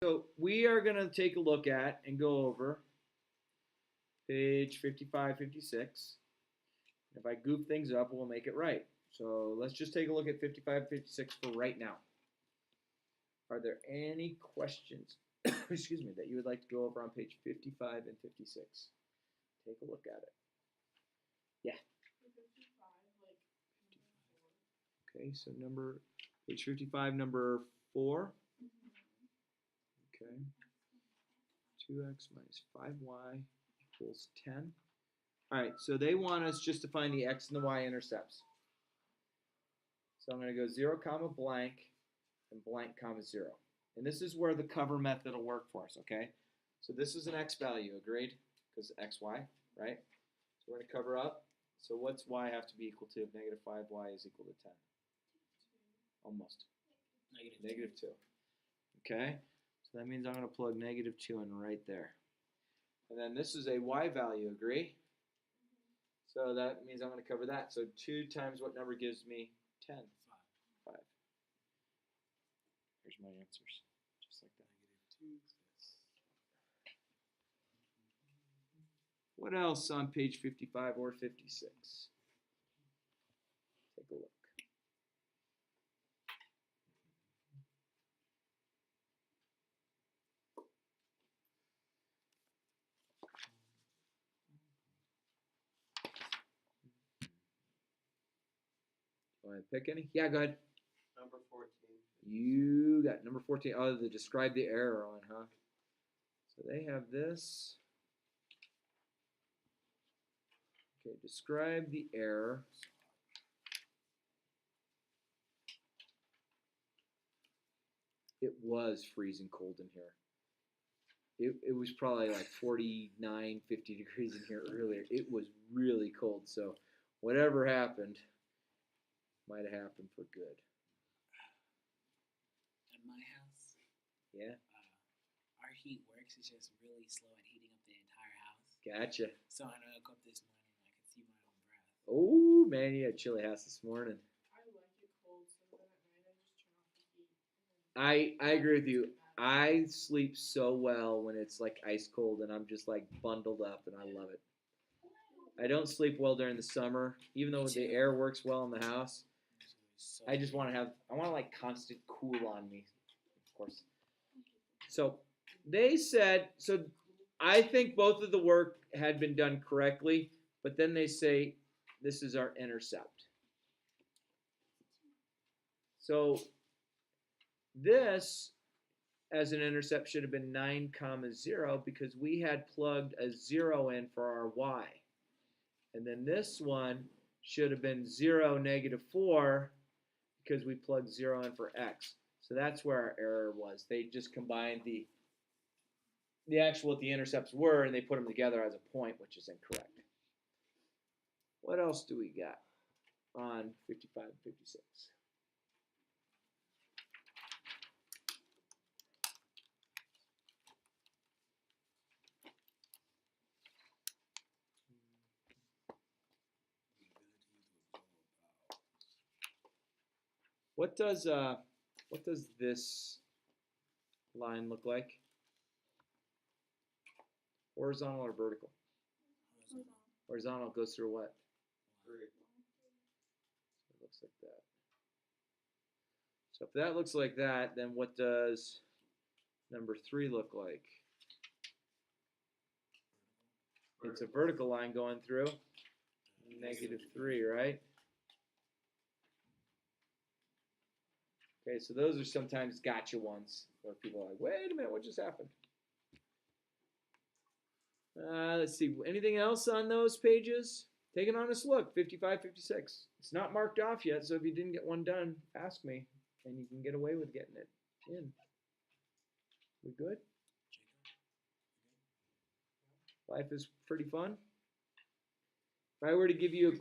So we are going to take a look at and go over page 55, 56. If I goof things up, we'll make it right. So let's just take a look at 55, 56 for right now. Are there any questions, excuse me, that you would like to go over on page 55 and 56? Take a look at it. Yeah. Okay, so page 55, number 4. Okay. 2x minus 5y equals 10. All right, so they want us just to find the x and the y intercepts. So I'm going to go 0, comma, blank, and blank, comma, 0. And this is where the cover method will work for us, okay? So this is an x value, agreed? Because x, y, right? So we're going to cover up. So what's y have to be equal to if negative 5y is equal to 10? Almost. Negative 2. Okay? So that means I'm going to plug negative 2 in right there. And then this is a y value, agree? So that means I'm going to cover that. So 2 times what number gives me 10? 5. Here's my answers. Just like that. What else on page 55 or 56? Take a look. Want to pick any? Yeah, go ahead. Number 14. You got number 14. Oh, the describe the error on, huh? So they have this. Okay, describe the error. It was freezing cold in here. It was probably like 49, 50 degrees in here earlier. It was really cold. So whatever happened might have happened for good. At my house, Yeah. Our heat works. It's just really slow at heating up the entire house. Gotcha. So I woke up this morning and I could see my own breath. Oh, man, you had a chilly house this morning. I like it cold, so then at night I just turn off the heat. I agree with you. I sleep so well when it's like ice cold and I'm just like bundled up and I love it. I don't sleep well during the summer, even though the air works well in the house. I just want to like constant cool on me, of course. So they said, so I think both of the work had been done correctly, but then they say this is our intercept. So this as an intercept should have been 9, 0 because we had plugged a 0 in for our y. And then this one should have been 0, negative 4 because we plugged 0 in for x. So that's where our error was. They just combined the actual what the intercepts were and they put them together as a point, which is incorrect. What else do we got on 55 and 56? What does this line look like? Horizontal or vertical? Horizontal goes through what? 3. So it looks like that. So if that looks like that, then what does number 3 look like? It's a vertical line going through. Negative 3, right? Okay, so those are sometimes gotcha ones where people are like, wait a minute, what just happened? Let's see, anything else on those pages? Take an honest look, 55, 56. It's not marked off yet, so if you didn't get one done, ask me, and you can get away with getting it in. We good? Life is pretty fun. If I were to give you a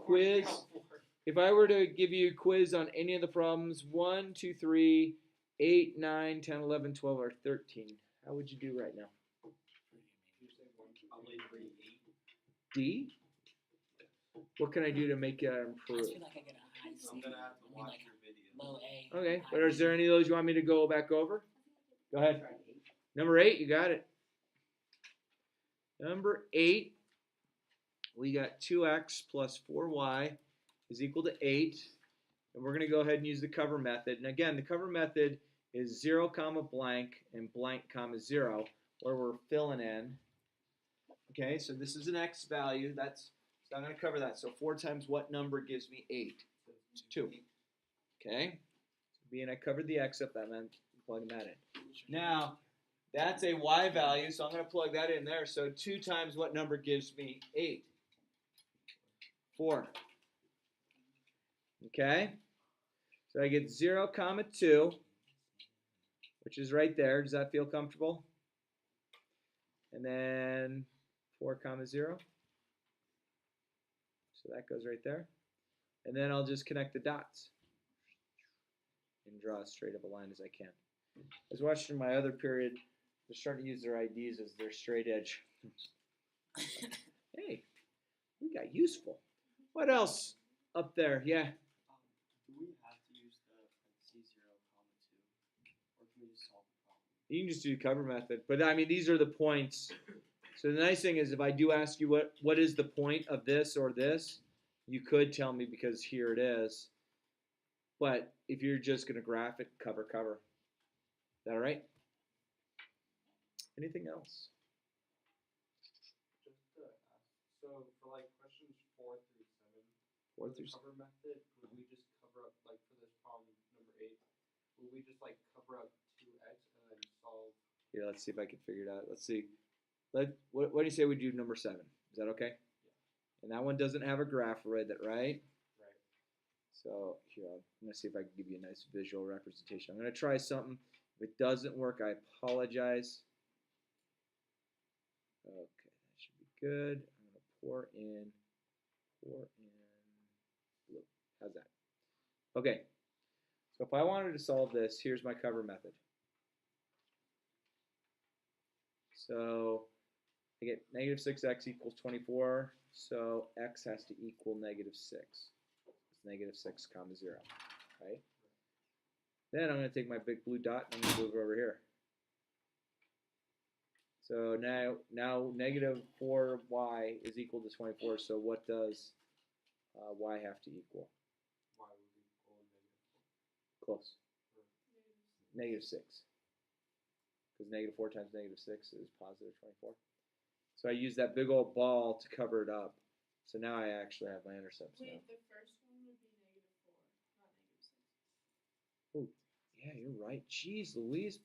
quiz, on any of the problems, 1, 2, 3, 8, 9, 10, 11, 12, or 13, how would you do right now? Probably 3, 8. D? What can I do to make you improve? I feel like I get a high C. I'm going to have to watch like your video. low A. Okay, but is there any of those you want me to go back over? Go ahead. Number 8, you got it. Number 8, we got 2x plus 4y is equal to 8. And we're going to go ahead and use the cover method. And again, the cover method is 0, comma, blank, and blank, comma, 0, where we're filling in. Okay, so this is an x value. So I'm going to cover that. So 4 times what number gives me 8? 2. Okay, so being I covered the x up, that meant plugging that in. Now, that's a y value, so I'm going to plug that in there. So 2 times what number gives me 8? 4. Okay, so I get 0, comma 2, which is right there. Does that feel comfortable? And then 4, comma 0. So that goes right there. And then I'll just connect the dots and draw as straight of a line as I can. I was watching my other period. They're starting to use their IDs as their straight edge. Hey, we got useful. What else up there? Yeah. Do we have to use the parentheses 0, comma 2? Or can we just solve the problem? You can just do the cover method. But I mean, these are the points. So the nice thing is if I do ask you what is the point of this or this, you could tell me because here it is. But if you're just going to graph it, cover. Is that all right? Anything else? Just to ask, so for like questions 4 through 7, 4 for through the cover method, would we just cover up, like for this problem number 8, would we just like cover up 2x and then solve? Here, let's see if I can figure it out. Let's see. What do you say we do number 7? Is that okay? Yeah. And that one doesn't have a graph with it, right? Right. So here, I'm going to see if I can give you a nice visual representation. I'm going to try something. If it doesn't work, I apologize. Okay, that should be good. I'm going to pour in blue. How's that? Okay, so if I wanted to solve this, here's my cover method. So I get negative 6x equals 24, so x has to equal negative 6. It's negative 6, comma 0, right? Then I'm going to take my big blue dot and I'm going to move it over here. So now negative 4y is equal to 24, so what does y have to equal? Y would equal negative 4. Close. Negative 6. Because negative 4 times negative 6 is positive 24. So I use that big old ball to cover it up. So now I actually have my intercepts now. Wait, the first one would be negative 4, not negative 6. Oh, yeah, you're right. Jeez, Louise,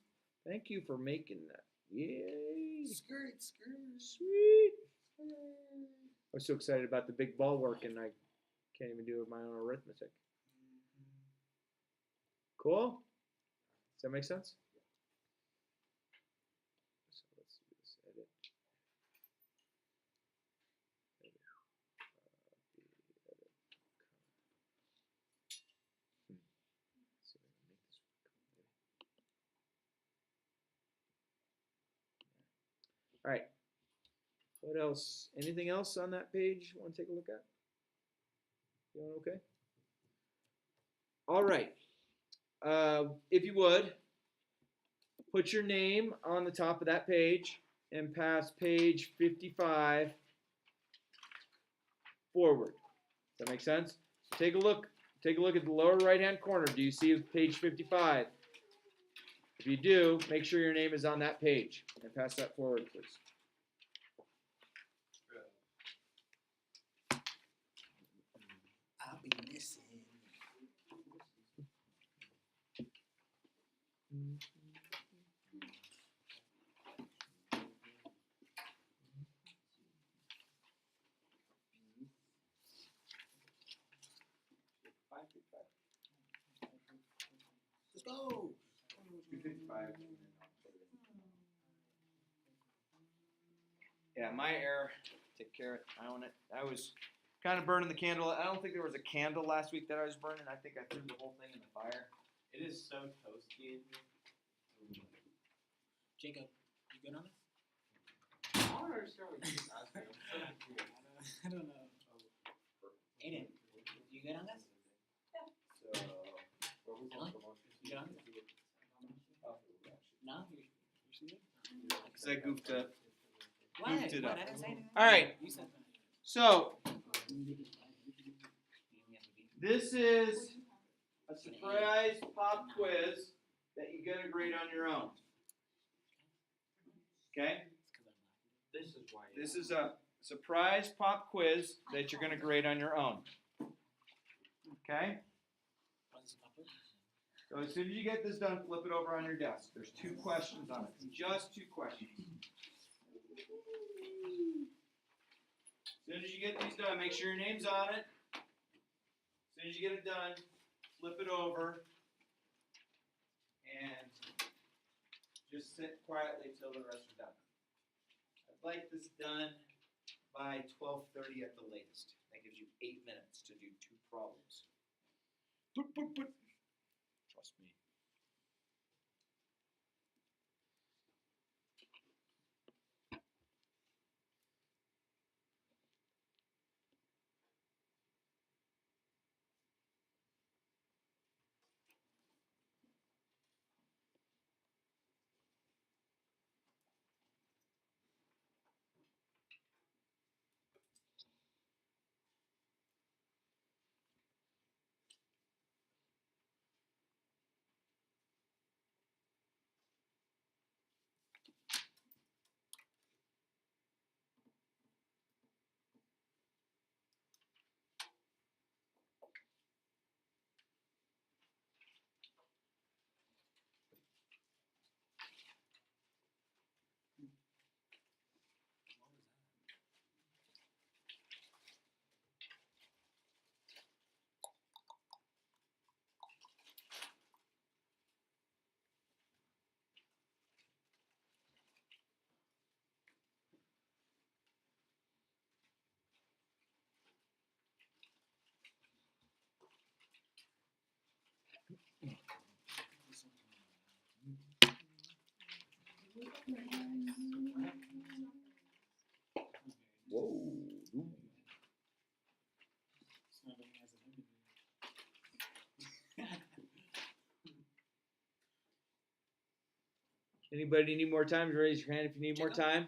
thank you for making that. Yay! Skirt. Sweet! I was so excited about the big ball working, I can't even do my own arithmetic. Cool? Does that make sense? So let's do this. Edit. So we can make this work. All right. What else? Anything else on that page you want to take a look at? You want okay? All right. If you would, put your name on the top of that page and pass page 55 forward. Does that make sense? So take a look. Take a look at the lower right-hand corner. Do you see page 55? If you do, make sure your name is on that page and pass that forward, please. I'll be missing. Let's go. 255. Yeah, my error. Take care of it. I own it. I was kind of burning the candle. I don't think there was a candle last week that I was burning. I think I threw the whole thing in the fire. It is so toasty in here. Jacob, you good on this? I don't understand what you just asked me. I'm so confused. I don't know. Aiden, you good on this? So, what was Really? the promotion? You good on this? Oh, No, you're good? because I goofed it. What? Goofed it What? up. I didn't say anything. All right. You said that. So this is a surprise pop quiz that you get a grade on your own. Okay? This is why. This is a surprise pop quiz that you're going to grade on your own. Okay? So as soon as you get this done, flip it over on your desk. There's 2 questions on it. Just 2 questions. As soon as you get these done, make sure your name's on it. As soon as you get it done, flip it over and just sit quietly till the rest are done. I'd like this done by 12:30 at the latest. That gives you 8 minutes to do 2 problems. Trust me. Whoa. Anybody need more time? Raise your hand if you need more time.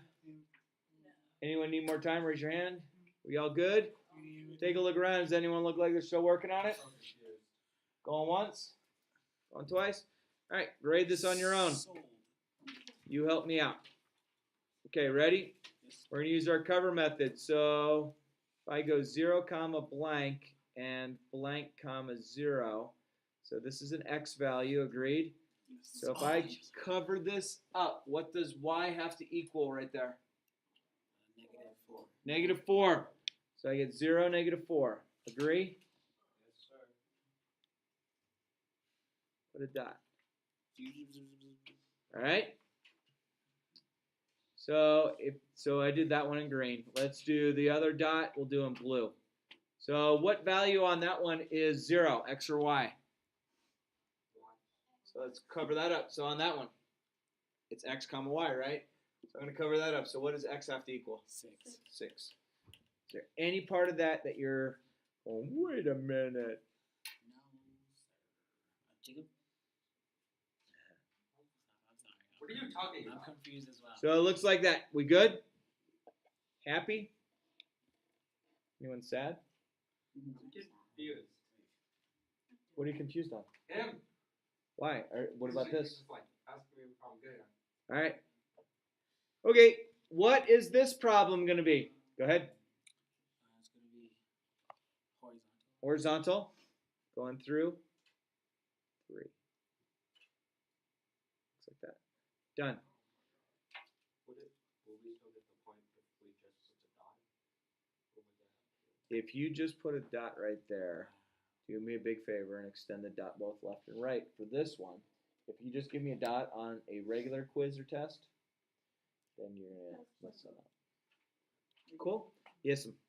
Anyone need more time? Raise your hand. We all good? Take a look around. Does anyone look like they're still working on it? Going once? Going twice? All right, grade this on your own. You help me out. Okay, ready? We're going to use our cover method. So if I go 0, comma, blank, and blank, comma, 0. So this is an x value, agreed? So if I cover this up, what does y have to equal right there? -4. -4. So I get 0, -4. Agree? Yes, sir. Put a dot. All right? So I did that one in green. Let's do the other dot. We'll do in blue. So what value on that one is 0, x or y? So let's cover that up. So on that one, it's x comma y, right? So I'm going to cover that up. So what does x have to equal? 6. 6. Is there any part of that you're, oh, wait a minute. No, sir. Jacob? I'm sorry. What are you talking I'm about? confused as well. So it looks like that. We good? Happy? Anyone sad? Confused. What are you confused on? Him. Why? What about He's this? just like asking me if I'm good. All right. Okay, what is this problem going to be? Go ahead. It's going to be horizontal. Horizontal. Going through. 3. Looks like that. Done. Will we still get the point if we just put a dot? Or would that If you just put a dot right there, do me a big favor and extend the dot both left and right for this one. If you just give me a dot on a regular quiz or test, then you're going to mess it up. Cool? Yes, ma'am.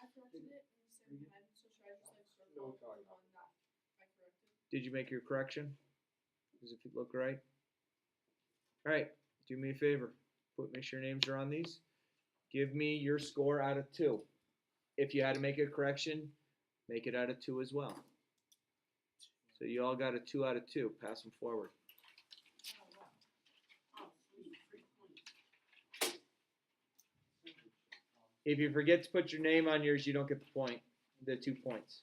I corrected it in the same head, so should I just like circle No, the sorry. one that I corrected? Did you make your correction? Does it look right? All right. Do me a favor. Make sure your names are on these. Give me your score out of 2. If you had to make a correction, make it out of 2 as well. So you all got a 2 out of 2. Pass them forward. Oh, wow. Oh, sweet. 3 points. If you forget to put your name on yours, you don't get the point. The 2 points.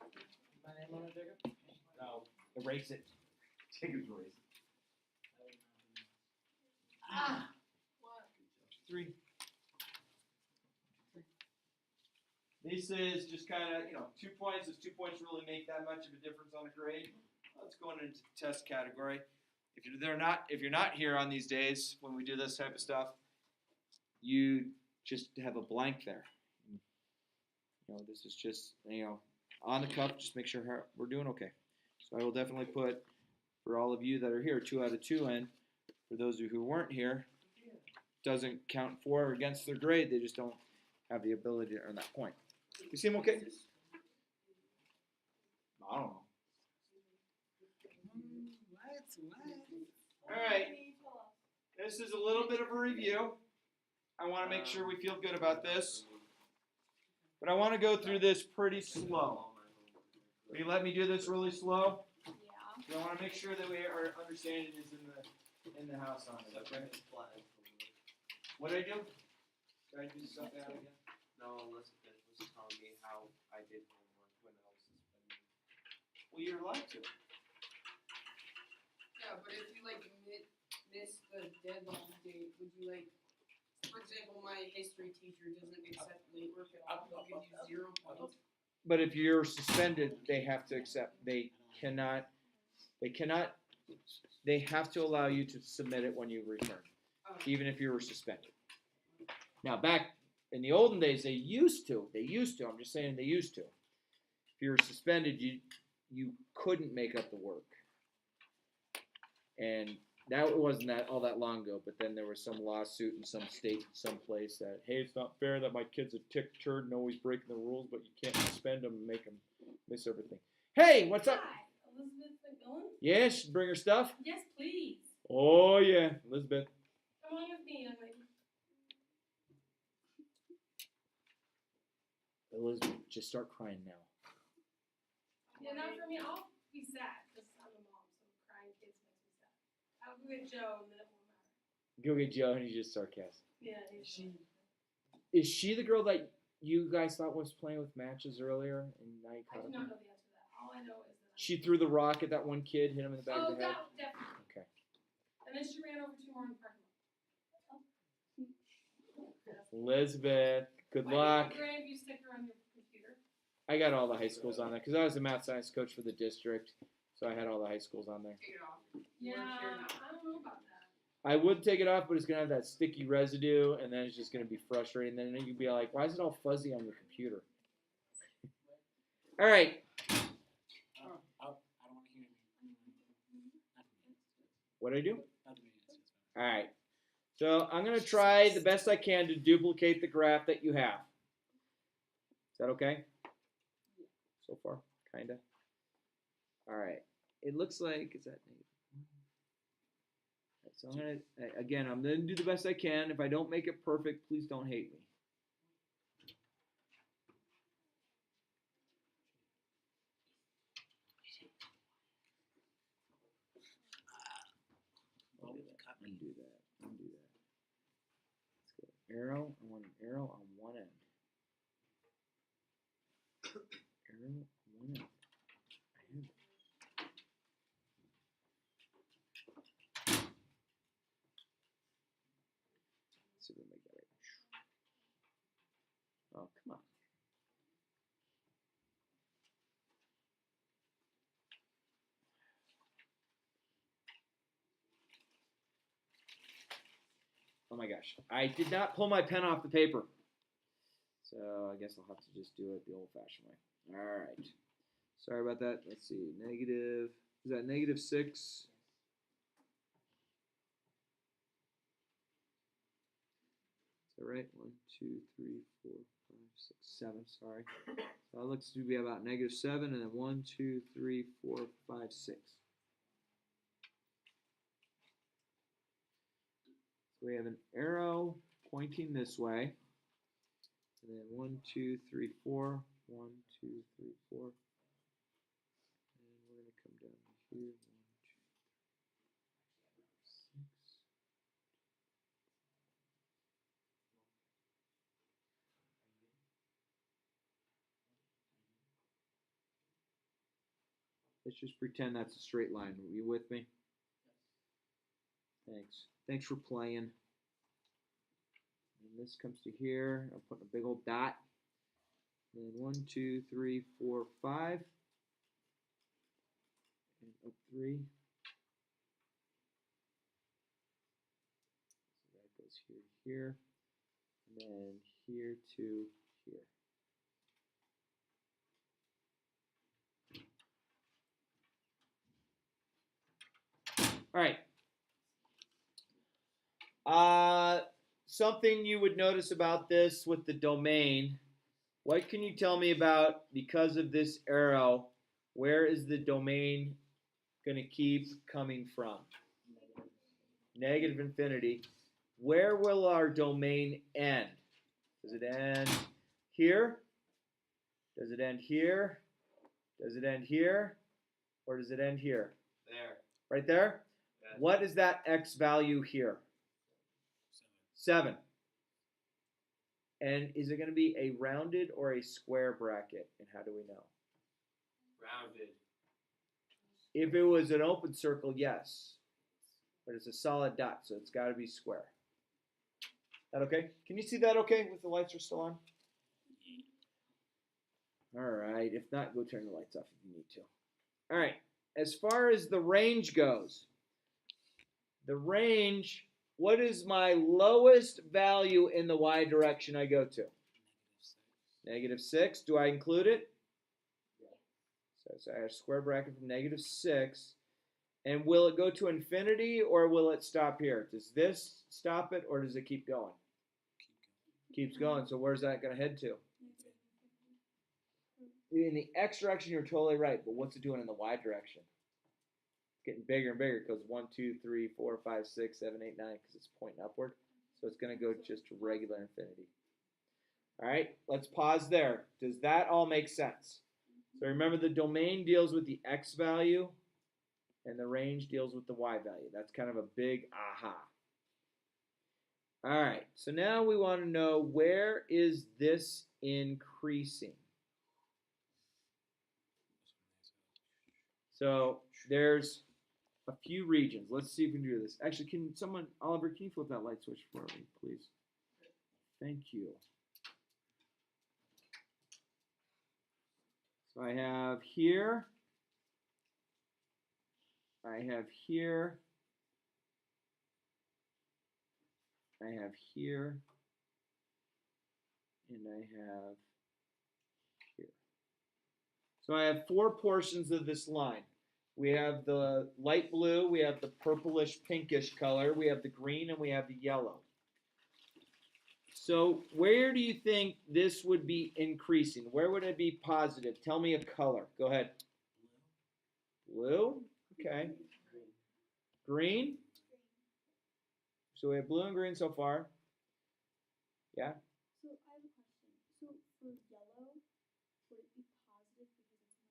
My name on it, Jacob? No, erase it. Jacob's erase. Ah! What? 3. This is just kind of, 2 points. Does 2 points really make that much of a difference on a grade? Let's go into test category. If you're not here on these days when we do this type of stuff, you just have a blank there. This is just, on the cuff. Just make sure we're doing okay. So I will definitely put, for all of you that are here, 2 out of 2 in. For those of you who weren't here, doesn't count for or against their grade. They just don't have the ability to earn that point. You seem okay? I don't know. What? All right. This is a little bit of a review. I want to make sure we feel good about this. But I want to go through this pretty slow. Will you let me do this really slow? Yeah. I want to make sure that our understanding is in the house on it, okay? What did I do? Did I do something out again? No, Elizabeth was telling me how I did homework when I was suspended. Well, you're allowed to. Yeah, but if you miss the deadline date, would you for example, my history teacher doesn't accept late work at all. They'll give you 0 points. But if you're suspended, they have to accept. They have to allow you to submit it when you return, even if you were suspended. Now, back in the olden days, they used to. I'm just saying they used to. If you were suspended, you couldn't make up the work. And that wasn't all that long ago, but then there was some lawsuit in some state, someplace that, hey, it's not fair that my kid's a tick turd and always breaking the rules, but you can't suspend them and make them miss everything. Hey, what's up? Hi, Elizabeth McMillan? Yeah, she'd bring her stuff? Yes, please. Oh, yeah, Elizabeth. Come on with me, young lady. Elizabeth, just start crying now. Yeah, not for me. I'll be sad because I'm a mom, so crying kids makes me sad. I'll go get Joe and then it won't matter. Go get Joe, and he's just sarcastic. Yeah, Is she the girl that you guys thought was playing with matches earlier? And now you I caught do up? not know the answer to that. All I know is that She threw the rock at that one kid, hit him in the back of the head? definitely. Okay. And then she ran over 2 more in the parking lot. Elizabeth, good Why luck. do you have a Grandview sticker on your computer? I got all the high schools on there because I was the math science coach for the district, so I had all the high schools on there. Take it off. Yeah, I don't know about that. I would take it off, but it's gonna have that sticky residue, and then it's just gonna be frustrating. Then you'd be like, "Why is it all fuzzy on your computer?" All right. I don't want to hear anything. What do I do? Nothing. All right. So I'm gonna try the best I can to duplicate the graph that you have. Is that okay? So far, kinda. All right. It looks like is that negative? So I'm gonna do the best I can. If I don't make it perfect, please don't hate me. Undo that. Let's go. Arrow. I want an arrow on one end. Arrow on one end. I have it. Let's see if we make that right. Oh, come on. Oh my gosh. I did not pull my pen off the paper. So I guess I'll have to just do it the old-fashioned way. All right. Sorry about that. Let's see. Negative. Is that -6? Is that right? 1, 2, 3, 4, 5, 6, 7. Sorry. So that looks to be about -7, and then 1, 2, 3, 4, 5, 6. So we have an arrow pointing this way, and then 1, 2, 3, 4. 1, 2, 3, 4. And we're going to come down here. 1, 2, 3, 6. Let's just pretend that's a straight line. Are you with me? Thanks. Thanks for playing. And this comes to here. I'm putting a big old dot. And then 1, 2, 3, 4, 5. And up 3. So that goes here to here. And then here to here. All right. Something you would notice about this with the domain. What can you tell me about, because of this arrow, where is the domain going to keep coming from? Negative infinity. Where will our domain end? Does it end here? Does it end here? Does it end here? Or does it end here? There. Right there? Yes. What is that x value here? 7. And is it going to be a rounded or a square bracket? And how do we know? Rounded. If it was an open circle, yes. But it's a solid dot, so it's got to be square. That okay? Can you see that okay with the lights are still on? All right. If not, go turn the lights off if you need to. All right. As far as the range goes, the range, what is my lowest value in the y direction I go to? -6. Do I include it? So I have a square bracket from -6. And will it go to infinity or will it stop here? Does this stop it or does it keep going? Keeps going. So where's that going to head to? In the x direction, you're totally right. But what's it doing in the y direction? It's getting bigger and bigger. It goes 1, 2, 3, 4, 5, 6, 7, 8, 9 because it's pointing upward. So it's going to go just to regular infinity. All right, let's pause there. Does that all make sense? So remember, the domain deals with the x value and the range deals with the y value. That's kind of a big aha. All right, so now we want to know, where is this increasing? So there's a few regions. Let's see if we can do this. Actually, can someone, Oliver, can you flip that light switch for me, please? Thank you. So I have here, I have here, I have here, and I have here. So I have 4 portions of this line. We have the light blue, we have the purplish pinkish color, we have the green, and we have the yellow. So where do you think this would be increasing? Where would it be positive? Tell me a color. Go ahead. Blue? Okay. Green? So we have blue and green so far. Yeah? So I have a question. So for yellow, would it be positive because it's in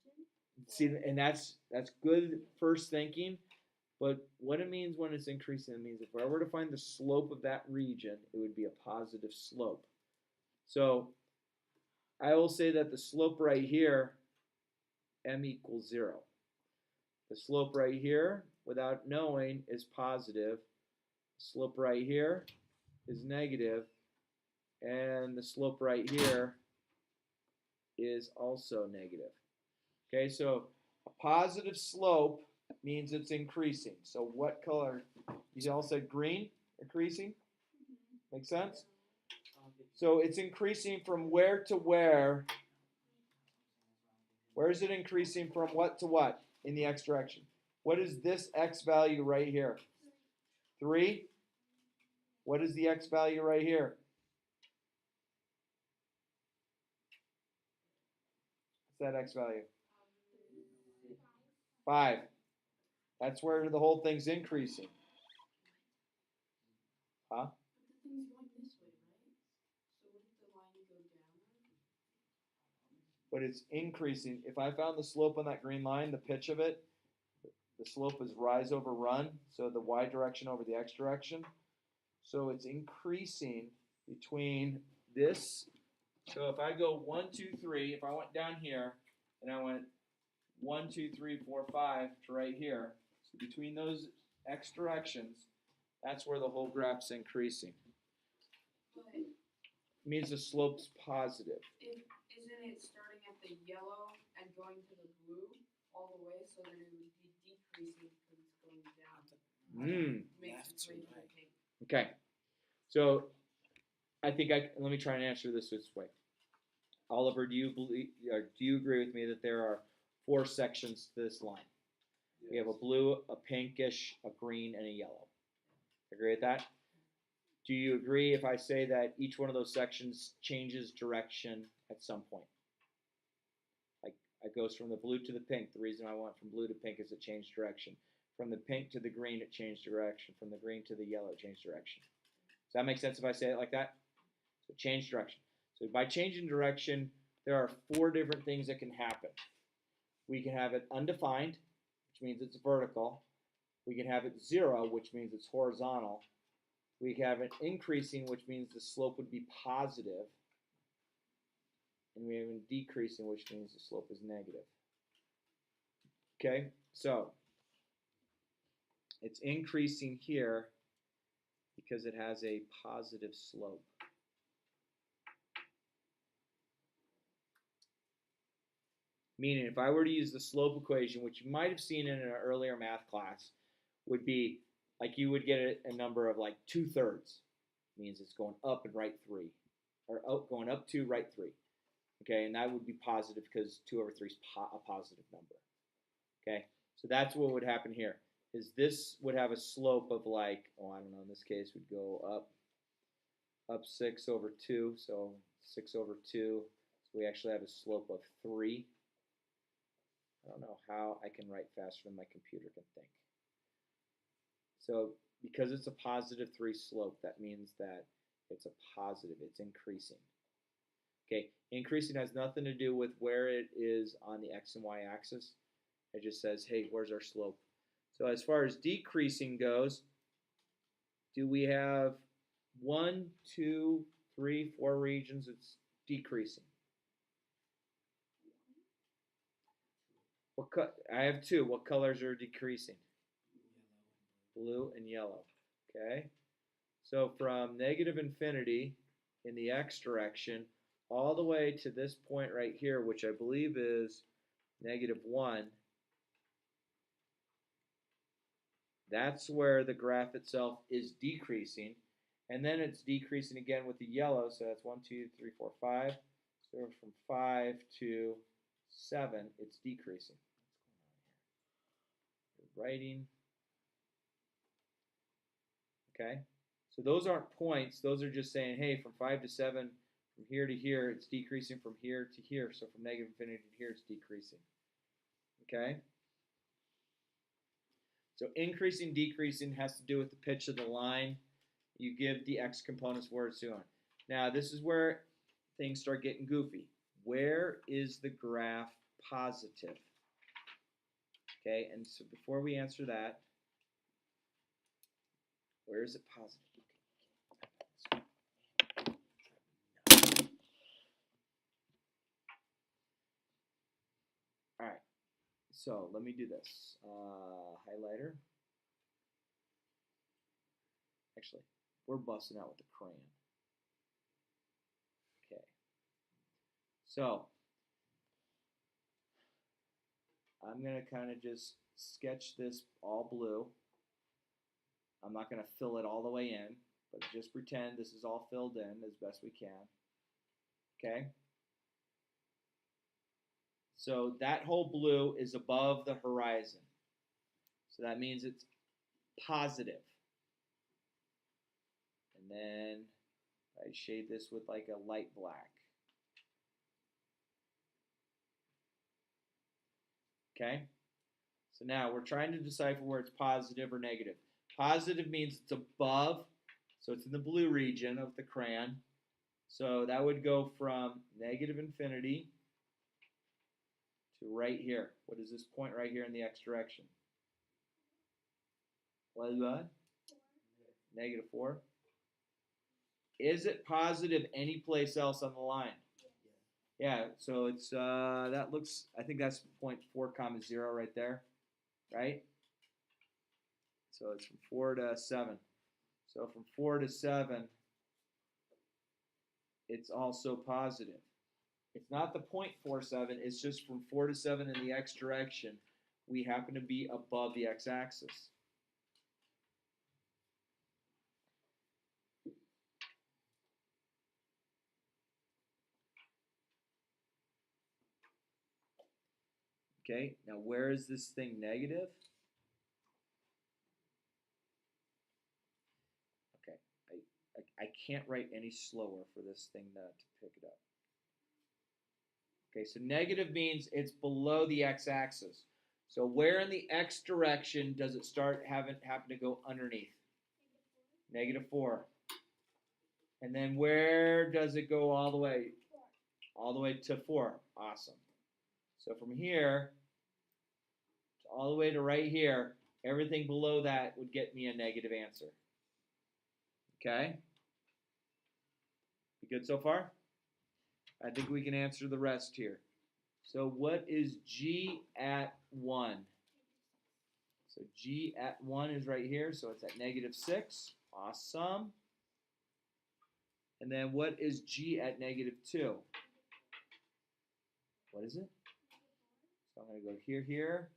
like the positive region? See, and that's good first thinking. But what it means when it's increasing, it means if I were to find the slope of that region, it would be a positive slope. So I will say that the slope right here, m equals 0. The slope right here, without knowing, is positive. The slope right here is negative. And the slope right here is also negative. Okay, so a positive slope means it's increasing. So what color? You all said green, increasing? Make sense? So it's increasing from where to where? Where is it increasing from what to what in the x direction? What is this x value right here? 3? What is the x value right here? What's that x value? 5. That's where the whole thing's increasing. Huh? The thing's going this way, right? So wouldn't the line go down? But it's increasing. If I found the slope on that green line, the pitch of it, the slope is rise over run, so the y direction over the x direction. So it's increasing between this. So if I go 1, 2, 3, if I went down here and I went 1, 2, 3, 4, 5 to right here. So between those x directions, that's where the whole graph's increasing. But It means the slope's positive. isn't it starting at the yellow and going to the blue all the way? So then it would be decreasing because it's going down. Makes Left its to way to the right. pink. Okay. So I think let me try and answer this way. Oliver, do you agree with me that there are 4 sections to this line? We have a blue, a pinkish, a green, and a yellow. Agree with that? Do you agree if I say that each one of those sections changes direction at some point? Like it goes from the blue to the pink. The reason I went from blue to pink is it changed direction. From the pink to the green, it changed direction. From the green to the yellow, it changed direction. Does that make sense if I say it like that? So change direction. So by changing direction, there are 4 different things that can happen. We can have it undefined, which means it's vertical. We can have it 0, which means it's horizontal. We can have it increasing, which means the slope would be positive. And we have it decreasing, which means the slope is negative. Okay, so it's increasing here because it has a positive slope. Meaning, if I were to use the slope equation, which you might have seen in an earlier math class, would be like you would get a number of like 2/3. Means it's going up and right 3. Or going up 2, right 3. Okay, and that would be positive because 2/3 is a positive number. Okay, so that's what would happen here. Is this would have a slope of like, I don't know, in this case would go up 6/2, so 6/2. So we actually have a slope of 3. I don't know how I can write faster than my computer can think. So because it's a positive 3 slope, that means that it's a positive, it's increasing. Okay, increasing has nothing to do with where it is on the x and y axis. It just says, hey, where's our slope? So as far as decreasing goes, do we have 1, 2, 3, 4 regions it's decreasing? I have 2. What colors are decreasing? Blue and yellow. Okay. So from negative infinity in the x direction all the way to this point right here, which I believe is -1, that's where the graph itself is decreasing. And then it's decreasing again with the yellow, so that's 1, 2, 3, 4, 5. So from 5 to 7, it's decreasing. What's going on here? Writing. Okay, so those aren't points. Those are just saying, hey, from 5 to 7, from here to here, it's decreasing from here to here. So from negative infinity to here, it's decreasing. Okay? So increasing, decreasing has to do with the pitch of the line. You give the x components where it's doing. Now, this is where things start getting goofy. Where is the graph positive? Okay, and so before we answer that, where is it positive? All right, so let me do this. Highlighter. Actually, we're busting out with the crayon. Okay. So, I'm going to kind of just sketch this all blue. I'm not going to fill it all the way in, but just pretend this is all filled in as best we can. Okay? So that whole blue is above the horizon. So that means it's positive. And then I shade this with like a light black. Okay? So now we're trying to decipher where it's positive or negative. Positive means it's above, so it's in the blue region of the crayon. So that would go from negative infinity to right here. What is this point right here in the x direction? What is that? -4. Is it positive any place else on the line? Yeah, so it's that looks. I think that's 0.4 comma 0 right there, right? So it's from 4 to 7. So from 4 to 7, it's also positive. It's not the 0.47. It's just from 4 to 7 in the x direction. We happen to be above the x-axis. Okay, now where is this thing negative? Okay, I can't write any slower for this thing to pick it up. Okay, so negative means it's below the x-axis. So where in the x direction does it start happen to go underneath? -4. And then where does it go all the way? All the way to 4. Awesome. So from here all the way to right here, everything below that would get me a negative answer. Okay? You good so far? I think we can answer the rest here. So what is g at 1? So g at 1 is right here, so it's at -6. Awesome. And then what is g at -2? What is it? So I'm going to go here, here.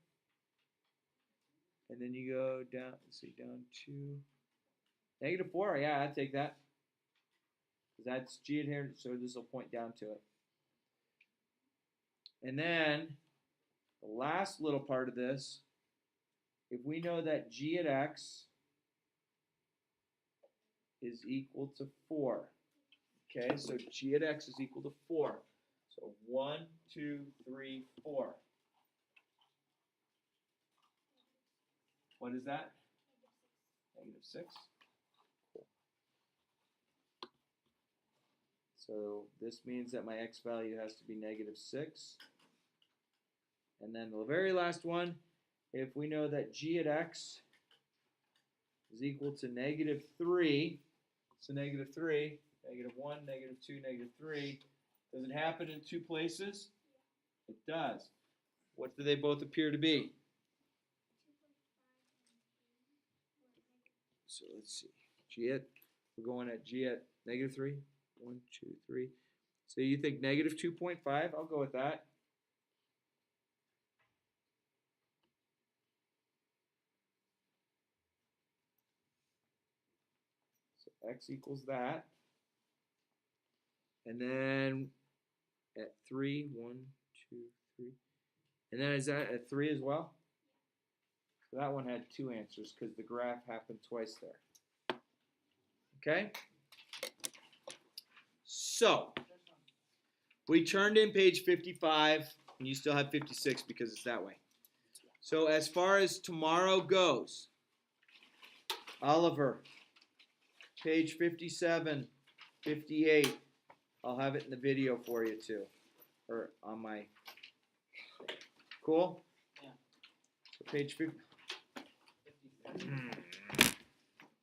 And then you go down, let's see, down to -4. Yeah, I'd take that. Because that's g in here, so this will point down to it. And then the last little part of this, if we know that g at x is equal to 4. Okay, so g at x is equal to 4. So 1, 2, 3, 4. What is that? -6. Cool. So this means that my x value has to be -6. And then the very last one, if we know that g at x is equal to -3, so -3, -1, -2, -3, does it happen in 2 places? It does. What do they both appear to be? So let's see. We're going at g at -3. 1, 2, 3. So you think -2.5? I'll go with that. So x equals that. And then at 3, 1, 2, 3. And then is that at 3 as well? So that one had 2 answers because the graph happened twice there. Okay? So, we turned in page 55, and you still have 56 because it's that way. So as far as tomorrow goes, Oliver, page 57, 58, I'll have it in the video for you too, or on my, cool? Yeah. So page 50.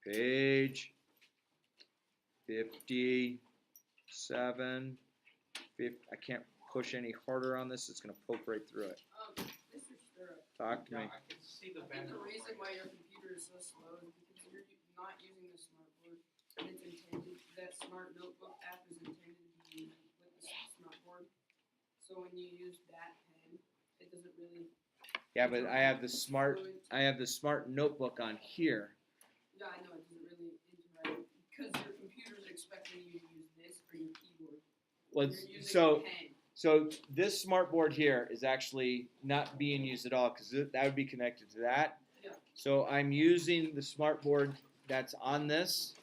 Page 57. I can't push any harder on this. It's going to poke right through it. Mr. Stirrup, Talk to me. I can see the I think the banner. reason why your computer is so slow is because you're not using the smartboard, and it's intended, that smart notebook app is intended to be with the smartboard. So when you use that pen, it doesn't really. Yeah, but I have the smart notebook on here. Yeah, I know it doesn't really interact because your computer's expecting you to use this for your keyboard. Well, You're using a pen. so this smartboard here is actually not being used at all because that would be connected to that. Yeah. So I'm using the smartboard that's on this.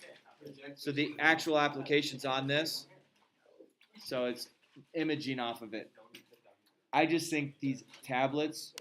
So the actual application's on this. So it's imaging off of it. I just think these tablets